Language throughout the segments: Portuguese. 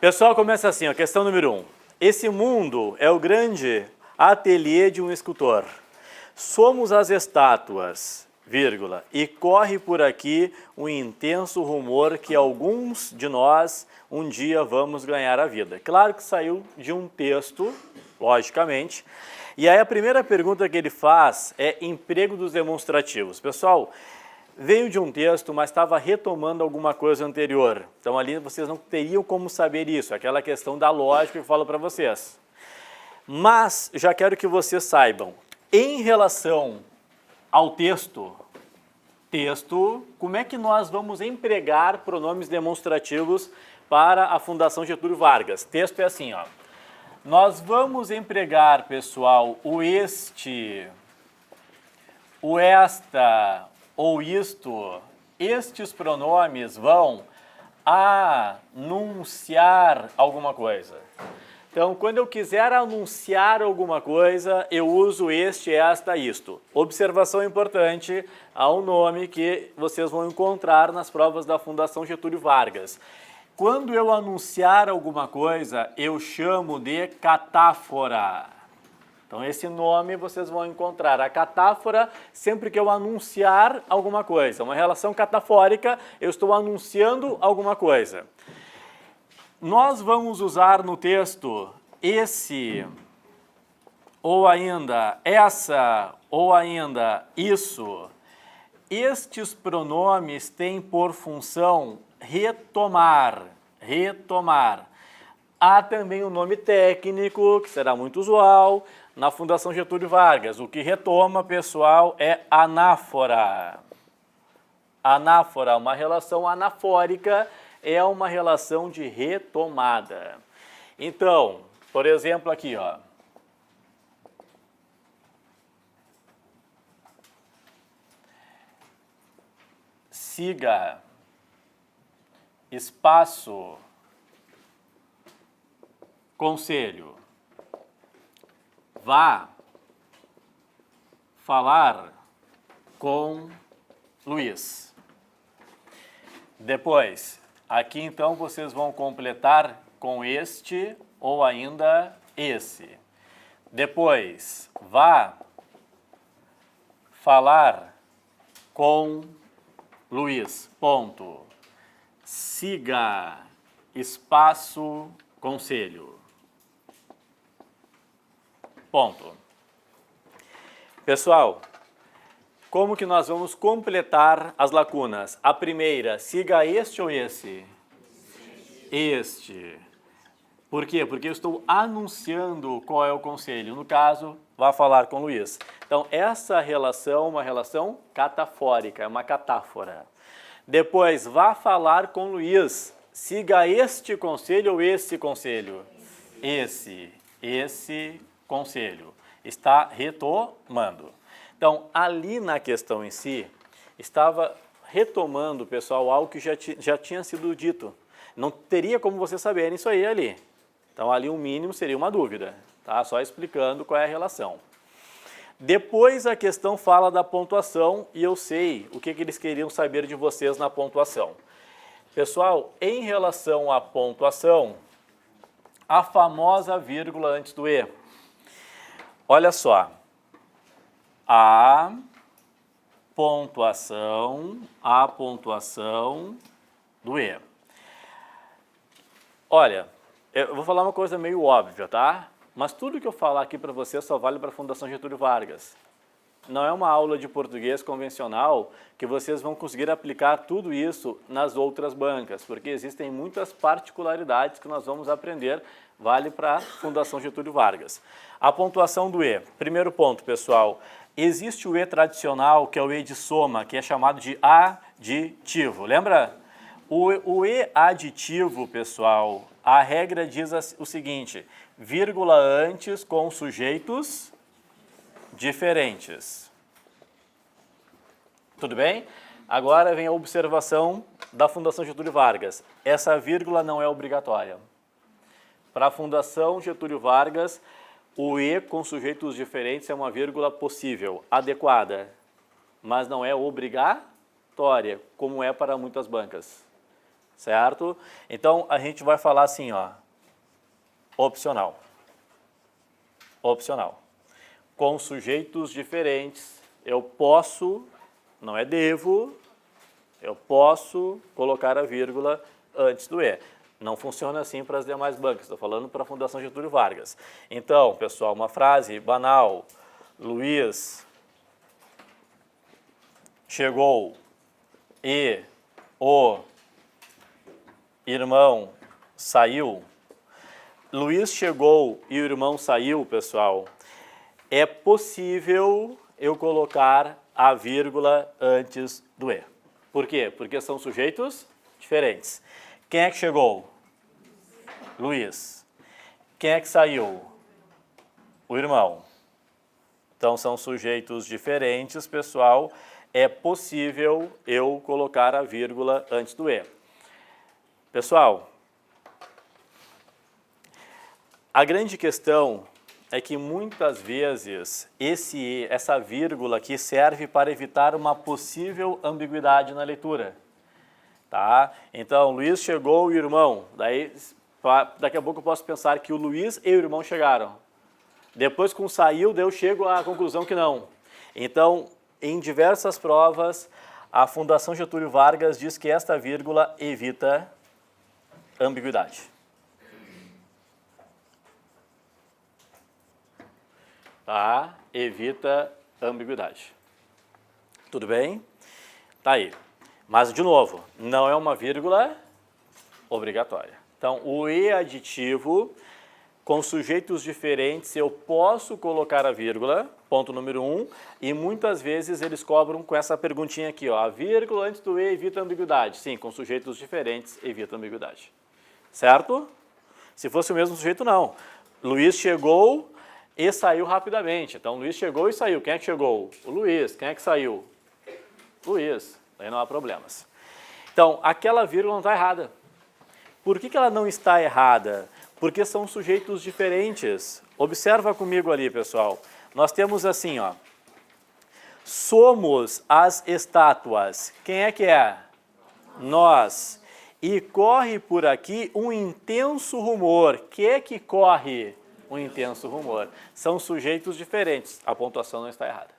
Pessoal, começa assim, ó, questão número 1. Esse mundo é o grande ateliê de um escultor. Somos as estátuas, vírgula, e corre por aqui um intenso rumor que alguns de nós um dia vamos ganhar a vida. Claro que saiu de um texto, logicamente. E aí a primeira pergunta que ele faz é emprego dos demonstrativos. Pessoal, veio de um texto, mas estava retomando alguma coisa anterior. Então ali vocês não teriam como saber isso, aquela questão da lógica que eu falo para vocês. Mas já quero que vocês saibam, em relação ao texto, como é que nós vamos empregar pronomes demonstrativos para a Fundação Getúlio Vargas? Texto é assim, ó. Nós vamos empregar, pessoal, o este, o esta ou isto. Estes pronomes vão anunciar alguma coisa. Então, quando eu quiser anunciar alguma coisa, eu uso este, esta, isto. Observação importante, há um nome que vocês vão encontrar nas provas da Fundação Getúlio Vargas. Quando eu anunciar alguma coisa, eu chamo de catáfora. Então, esse nome vocês vão encontrar. A catáfora, sempre que eu anunciar alguma coisa. Uma relação catafórica, eu estou anunciando alguma coisa. Nós vamos usar no texto esse, ou ainda essa, ou ainda isso. Estes pronomes têm por função retomar. Há também um nome técnico, que será muito usual, na Fundação Getúlio Vargas. O que retoma, pessoal, é anáfora. Anáfora, uma relação anafórica, é uma relação de retomada. Então, por exemplo, aqui, ó. Siga, espaço, conselho. Vá falar com Luiz. Depois, aqui então vocês vão completar com este ou ainda esse. Depois, vá falar com Luiz. Ponto. Siga, espaço, conselho. Ponto. Pessoal, como que nós vamos completar as lacunas? A primeira, siga este ou esse? Este. Por quê? Porque eu estou anunciando qual é o conselho. No caso, vá falar com o Luiz. Então, essa relação é uma relação catafórica, é uma catáfora. Depois, vá falar com o Luiz. Siga este conselho ou esse conselho? Esse conselho. Está retomando. Então, ali na questão em si, estava retomando, pessoal, algo que já tinha sido dito. Não teria como vocês saberem isso aí ali. Então, ali o mínimo seria uma dúvida, tá? Só explicando qual é a relação. Depois a questão fala da pontuação e eu sei o que eles queriam saber de vocês na pontuação. Pessoal, em relação à pontuação, a famosa vírgula antes do E. Olha só. A pontuação do E. Olha, eu vou falar uma coisa meio óbvia, tá? Mas tudo que eu falar aqui para você só vale para a Fundação Getúlio Vargas. Não é uma aula de português convencional que vocês vão conseguir aplicar tudo isso nas outras bancas, porque existem muitas particularidades que nós vamos aprender, vale para a Fundação Getúlio Vargas. A pontuação do E. Primeiro ponto, pessoal. Existe o E tradicional, que é o E de soma, que é chamado de aditivo. Lembra? O E aditivo, pessoal, a regra diz o seguinte, vírgula antes com sujeitos diferentes. Tudo bem? Agora vem a observação da Fundação Getúlio Vargas. Essa vírgula não é obrigatória. Para a Fundação Getúlio Vargas, o E com sujeitos diferentes é uma vírgula possível, adequada, mas não é obrigatória, como é para muitas bancas. certo? Então, a gente vai falar assim, ó, opcional. Opcional. Com sujeitos diferentes, eu posso, não é devo, eu posso colocar a vírgula antes do E. Não funciona assim para as demais bancas, estou falando para a Fundação Getúlio Vargas. Então, pessoal, uma frase banal. Luiz chegou e o irmão saiu. Luiz chegou e o irmão saiu, pessoal. É possível eu colocar a vírgula antes do E. Por quê? Porque são sujeitos diferentes. Quem é que chegou? Luiz. Quem é que saiu? O irmão. Então, são sujeitos diferentes, pessoal. É possível eu colocar a vírgula antes do E. Pessoal, a grande questão é que muitas vezes essa vírgula aqui serve para evitar uma possível ambiguidade na leitura. Tá? Então, Luiz chegou e o irmão. Daqui a pouco eu posso pensar que o Luiz e o irmão chegaram. Depois, com saiu, eu chego à conclusão que não. Então, em diversas provas, a Fundação Getúlio Vargas diz que esta vírgula evita ambiguidade. Tá? Evita ambiguidade. Tudo bem? Tá aí. Mas, de novo, não é uma vírgula obrigatória. Então, o E aditivo, com sujeitos diferentes, eu posso colocar a vírgula, ponto número 1, e muitas vezes eles cobram com essa perguntinha aqui, ó, a vírgula antes do E evita ambiguidade. Sim, com sujeitos diferentes evita ambiguidade. Certo? Se fosse o mesmo sujeito, não. Luiz chegou e saiu rapidamente. Então, Luiz chegou e saiu. Quem é que chegou? O Luiz. Quem é que saiu? Luiz. Daí não há problemas. Então, aquela vírgula não está errada. Por que ela não está errada? Porque são sujeitos diferentes. Observa comigo ali, pessoal. Nós temos assim, ó. Somos as estátuas. Quem é que é? Nós. E corre por aqui um intenso rumor. Que é que corre um intenso rumor? São sujeitos diferentes. A pontuação não está errada.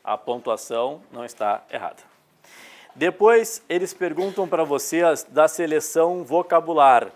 A pontuação não está errada. Depois, eles perguntam para vocês da seleção vocabular.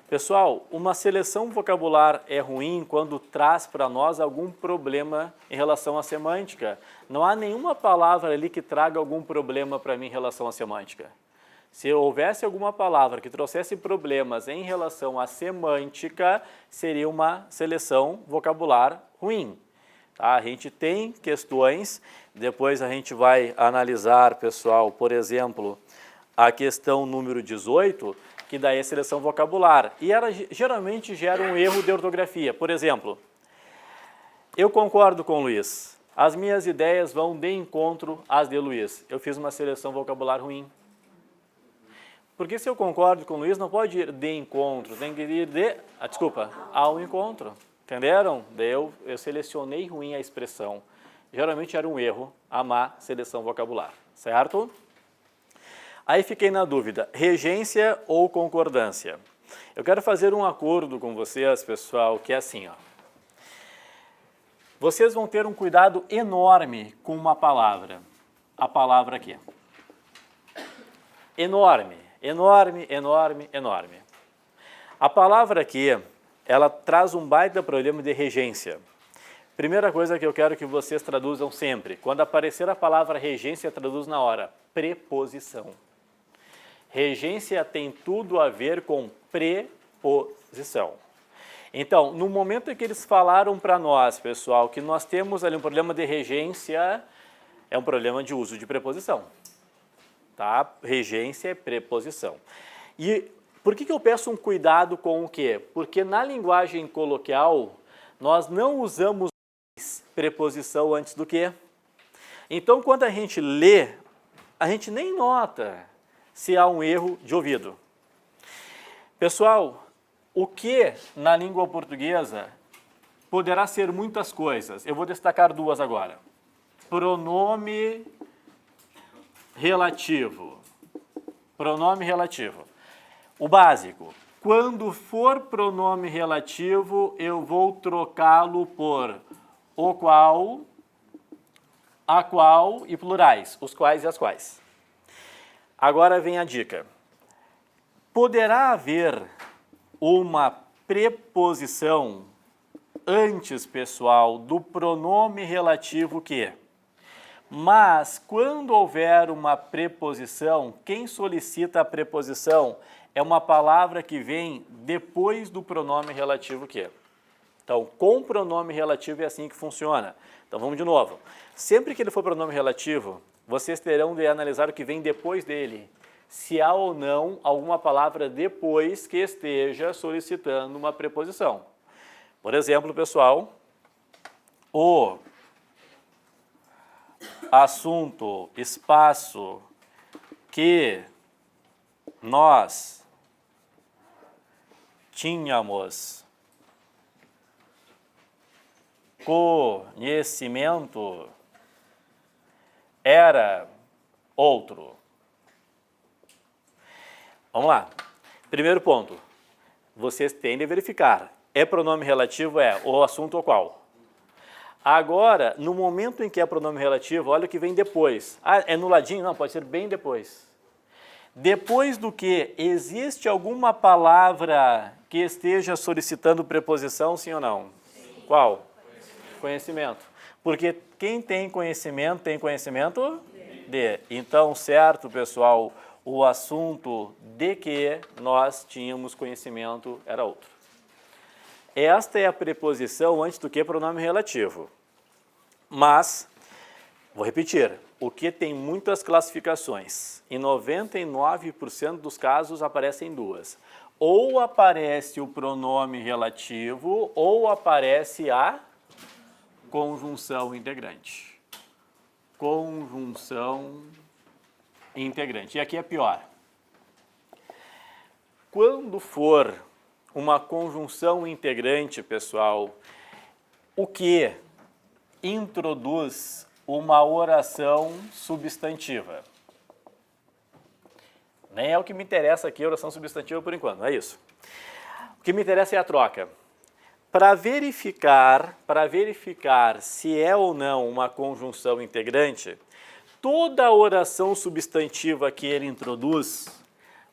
Pessoal, uma seleção vocabular é ruim quando traz para nós algum problema em relação à semântica. Não há nenhuma palavra ali que traga algum problema para mim em relação à semântica. Se houvesse alguma palavra que trouxesse problemas em relação à semântica, seria uma seleção vocabular ruim. Tá? A gente tem questões, depois a gente vai analisar, pessoal, por exemplo, a questão número 18, que daí é seleção vocabular. E ela geralmente gera um erro de ortografia. Por exemplo, eu concordo com o Luiz. As minhas ideias vão de encontro às de Luiz. Eu fiz uma seleção vocabular ruim. Porque se eu concordo com o Luiz, não pode ir de encontro, tem que ir ao encontro. Entenderam? Daí eu selecionei ruim a expressão. Geralmente era um erro a má seleção vocabular, certo? Aí fiquei na dúvida, regência ou concordância? Eu quero fazer um acordo com vocês, pessoal, que é assim, ó. Vocês vão ter um cuidado enorme com uma palavra. A palavra aqui. Enorme, enorme, enorme, enorme. A palavra aqui, ela traz um baita problema de regência. Primeira coisa que eu quero que vocês traduzam sempre. Quando aparecer a palavra regência, traduz na hora. Preposição. Regência tem tudo a ver com preposição. Então, no momento em que eles falaram para nós, pessoal, que nós temos ali um problema de regência, é um problema de uso de preposição. Tá? Regência é preposição. E por que eu peço um cuidado com o quê? Porque na linguagem coloquial, nós não usamos preposição antes do quê? Então, quando a gente lê, a gente nem nota se há um erro de ouvido. Pessoal, o que na língua portuguesa poderá ser muitas coisas. Eu vou destacar duas agora. Pronome relativo. Pronome relativo. O básico. Quando for pronome relativo, eu vou trocá-lo por o qual, a qual e plurais, os quais e as quais. Agora vem a dica. Poderá haver uma preposição antes, pessoal, do pronome relativo que. Mas, quando houver uma preposição, quem solicita a preposição é uma palavra que vem depois do pronome relativo que. Então, com pronome relativo é assim que funciona. Então, vamos de novo. Sempre que ele for pronome relativo, vocês terão de analisar o que vem depois dele. Se há ou não alguma palavra depois que esteja solicitando uma preposição. Por exemplo, pessoal, o assunto, espaço que nós tínhamos conhecimento era outro. Vamos lá. Primeiro ponto. Vocês têm de verificar. É pronome relativo? É. O assunto ou qual? Agora, no momento em que é pronome relativo, olha o que vem depois. Ah, é no ladinho? Não, pode ser bem depois. Depois do que, existe alguma palavra que esteja solicitando preposição, sim ou não? Sim. Qual? Conhecimento. Porque quem tem conhecimento de. Então, certo, pessoal, o assunto de que nós tínhamos conhecimento era outro. Esta é a preposição antes do que pronome relativo. Mas, vou repetir, o que tem muitas classificações. Em 99% dos casos aparecem duas. Ou aparece o pronome relativo ou aparece a conjunção integrante. Conjunção integrante. E aqui é pior. Quando for uma conjunção integrante, pessoal, o que introduz uma oração substantiva. Nem é o que me interessa aqui, a oração substantiva por enquanto, não é isso. O que me interessa é a troca. Para verificar se é ou não uma conjunção integrante, toda a oração substantiva que ele introduz,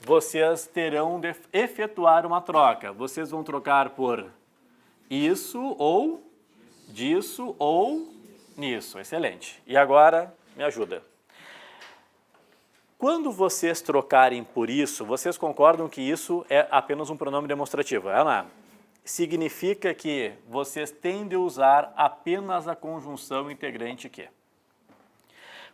vocês terão de efetuar uma troca. Vocês vão trocar por isso ou disso ou nisso. Excelente. E agora, me ajuda. Quando vocês trocarem por isso, vocês concordam que isso é apenas um pronome demonstrativo, é ou não é? Significa que vocês têm de usar apenas a conjunção integrante que.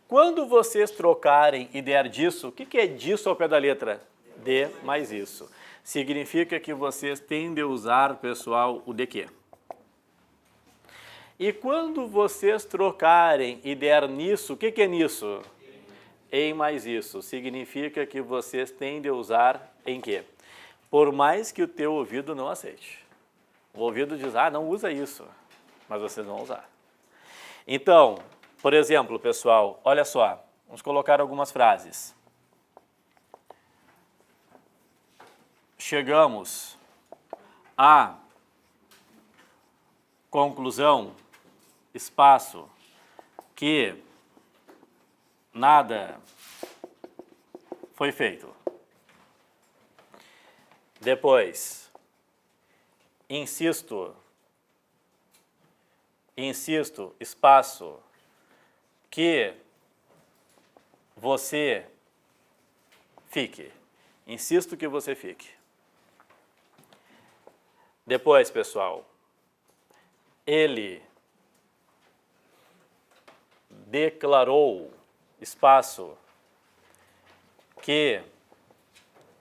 Quando vocês trocarem e der disso, o que é disso ao pé da letra? De mais isso. Significa que vocês têm de usar, pessoal, o de que. E quando vocês trocarem e der nisso, o que é nisso? Em mais isso. Significa que vocês têm de usar em que? Por mais que o teu ouvido não aceite. O ouvido diz, não usa isso, mas vocês vão usar. Então, por exemplo, pessoal, olha só, vamos colocar algumas frases. Chegamos à conclusão, espaço, que nada foi feito. Depois, insisto, espaço, que você fique. Insisto que você fique. Depois, pessoal, ele declarou, espaço, que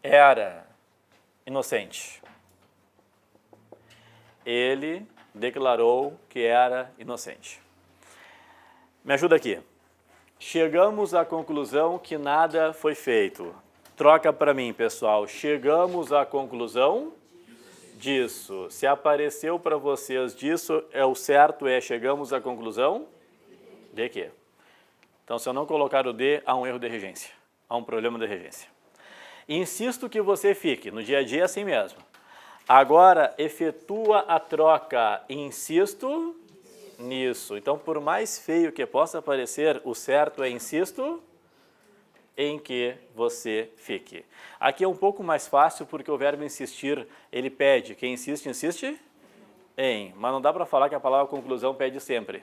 era inocente. Ele declarou que era inocente. Me ajuda aqui. Chegamos à conclusão que nada foi feito. Troca para mim, pessoal. Chegamos à conclusão disso. Se apareceu para vocês disso, o certo chegamos à conclusão de quê? Então, se eu não colocar o de, há um erro de regência. Há um problema de regência. Insisto que você fique, no dia a dia é assim mesmo. Agora, efetua a troca, insisto nisso. Então, por mais feio que possa parecer, o certo é insisto em que você fique. Aqui é um pouco mais fácil porque o verbo insistir, ele pede. Quem insiste, insiste em. Mas não dá para falar que a palavra conclusão pede sempre.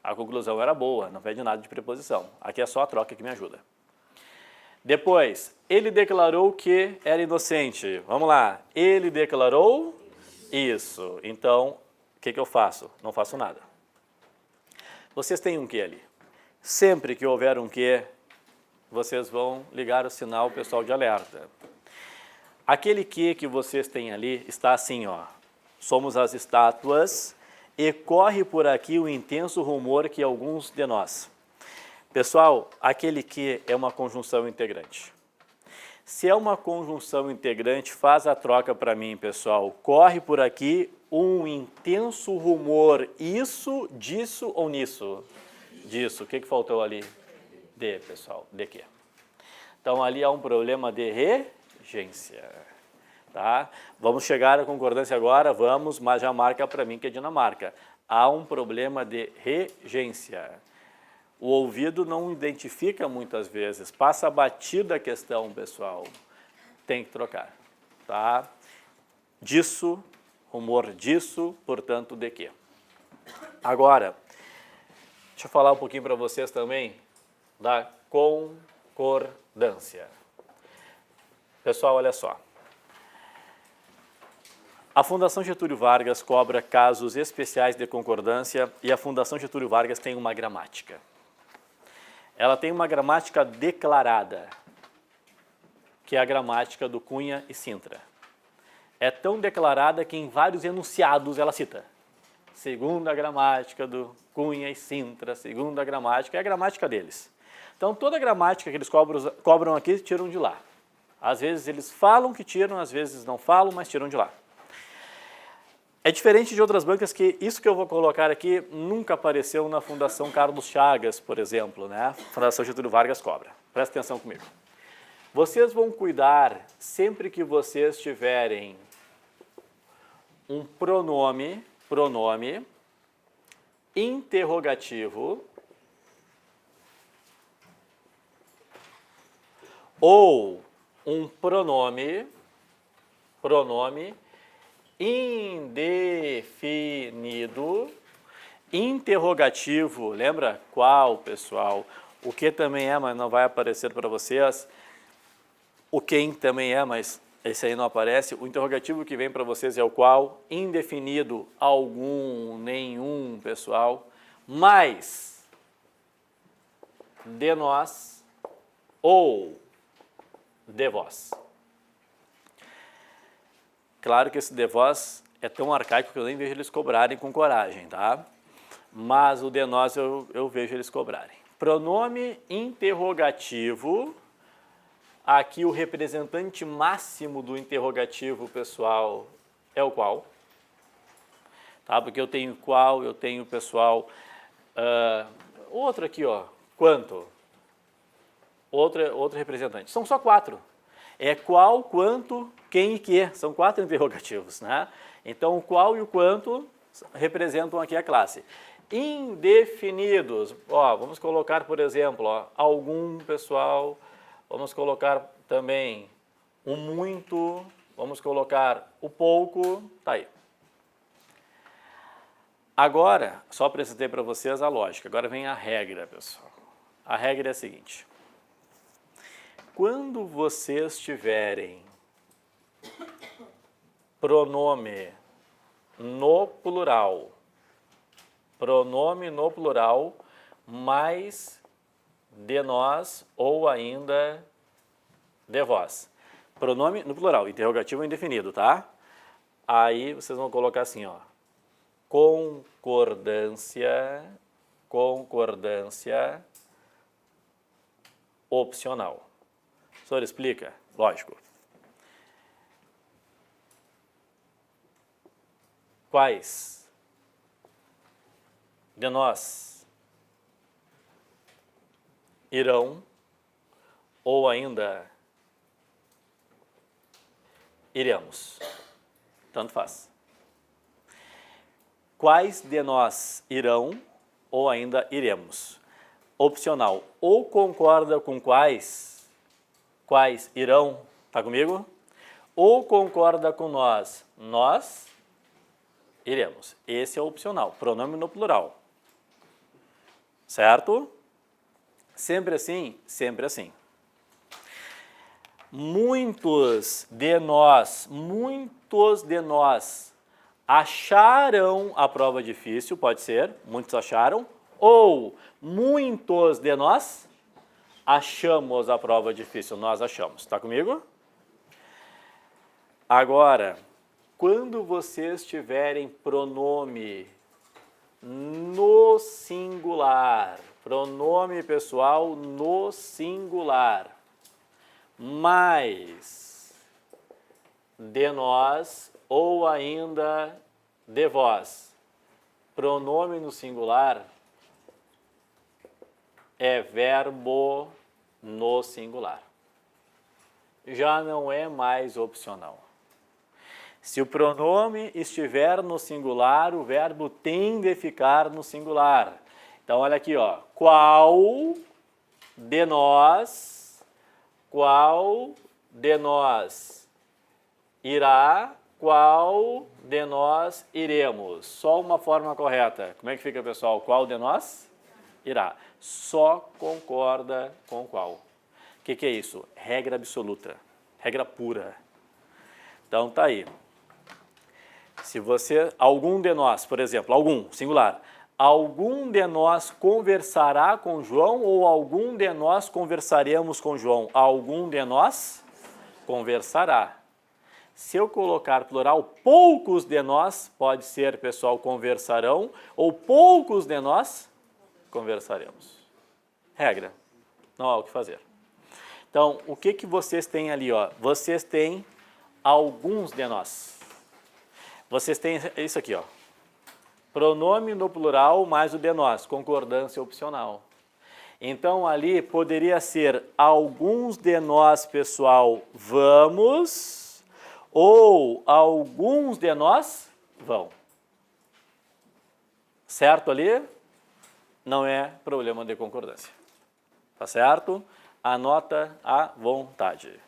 A conclusão era boa, não pede nada de preposição. Aqui é só a troca que me ajuda. Depois, ele declarou que era inocente. Vamos lá. Ele declarou isso. Então, o que eu faço? Não faço nada. Vocês têm um que ali. Sempre que houver um que, vocês vão ligar o sinal pessoal de alerta. Aquele que vocês têm ali está assim, ó. Somos as estátuas e corre por aqui o intenso rumor que alguns de nós. Pessoal, aquele que é uma conjunção integrante. Se é uma conjunção integrante, faz a troca para mim, pessoal. Corre por aqui um intenso rumor. Isso, disso ou nisso? Disso. O que faltou ali? De, pessoal. De quê? Então, ali há um problema de regência. Tá? Vamos chegar à concordância agora? Vamos, mas já marca para mim que é Dinamarca. Há um problema de regência. O ouvido não identifica muitas vezes, passa batida a questão, pessoal. Tem que trocar, tá? Disso, rumor disso, portanto, de quê? Agora, deixa eu falar um pouquinho para vocês também da concordância. Pessoal, olha só. A Fundação Getúlio Vargas cobra casos especiais de concordância e a Fundação Getúlio Vargas tem uma gramática. Ela tem uma gramática declarada, que é a gramática do Cunha e Sintra. É tão declarada que em vários enunciados ela cita. Segundo a gramática do Cunha e Sintra, segundo a gramática, é a gramática deles. Então, toda a gramática que eles cobram aqui, tiram de lá. Às vezes eles falam que tiram, às vezes não falam, mas tiram de lá. É diferente de outras bancas que isso que eu vou colocar aqui nunca apareceu na Fundação Carlos Chagas, por exemplo, né? A Fundação Getúlio Vargas cobra. Presta atenção comigo. Vocês vão cuidar, sempre que vocês tiverem um pronome interrogativo ou um pronome indefinido, interrogativo, lembra qual, pessoal? O que também é, mas não vai aparecer para vocês. O quem também é, mas esse aí não aparece. O interrogativo que vem para vocês é o qual, indefinido, algum, nenhum, pessoal. Mais de nós ou de vós. Claro que esse de vós é tão arcaico que eu nem vejo eles cobrarem com coragem, tá? Mas o de nós eu vejo eles cobrarem. Pronome interrogativo, aqui o representante máximo do interrogativo, pessoal, é o qual. Tá? Porque eu tenho qual, eu tenho, pessoal, outro aqui, ó, quanto. Outro representante. São só 4. É qual, quanto, quem e que. São 4 interrogativos, né? Então, o qual e o quanto representam aqui a classe. Indefinidos. Ó, vamos colocar, por exemplo, ó, algum, pessoal. Vamos colocar também o muito. Vamos colocar o pouco. Tá aí. Agora, só apresentei para vocês a lógica. Agora vem a regra, pessoal. A regra é a seguinte. Quando vocês tiverem pronome no plural, mais de nós ou ainda de vós. Pronome no plural, interrogativo indefinido, tá? Aí vocês vão colocar assim, ó. Concordância opcional. O senhor explica? Lógico. Quais de nós irão ou ainda iremos. Tanto faz. Quais de nós irão ou ainda iremos? Opcional. Ou concorda com quais irão, tá comigo? Ou concorda com nós iremos. Esse é o opcional, pronome no plural. Certo? Sempre assim, sempre assim. Muitos de nós acharam a prova difícil, pode ser, muitos acharam, ou muitos de nós achamos a prova difícil, nós achamos. Está comigo? Agora, quando vocês tiverem pronome no singular, pronome pessoal no singular, mais de nós ou ainda de vós, pronome no singular é verbo no singular. Já não é mais opcional. Se o pronome estiver no singular, o verbo tem de ficar no singular. Então, olha aqui, ó. Qual de nós irá, qual de nós iremos? Só uma forma correta. Como é que fica, pessoal? Qual de nós irá? Só concorda com qual. O que é isso? Regra absoluta, regra pura. Então, tá aí. Se você, algum de nós, por exemplo, algum, singular, algum de nós conversará com João ou algum de nós conversaremos com João? Algum de nós conversará. Se eu colocar plural, poucos de nós, pode ser, pessoal, conversarão, ou poucos de nós conversaremos. Regra, não há o que fazer. Então, o que vocês têm ali? Ó? Vocês têm alguns de nós. Vocês têm isso aqui, ó. Pronome no plural mais o de nós, concordância opcional. Então, ali poderia ser alguns de nós, pessoal, vamos, ou alguns de nós vão. Certo ali? Não é problema de concordância. Tá certo? Anota à vontade.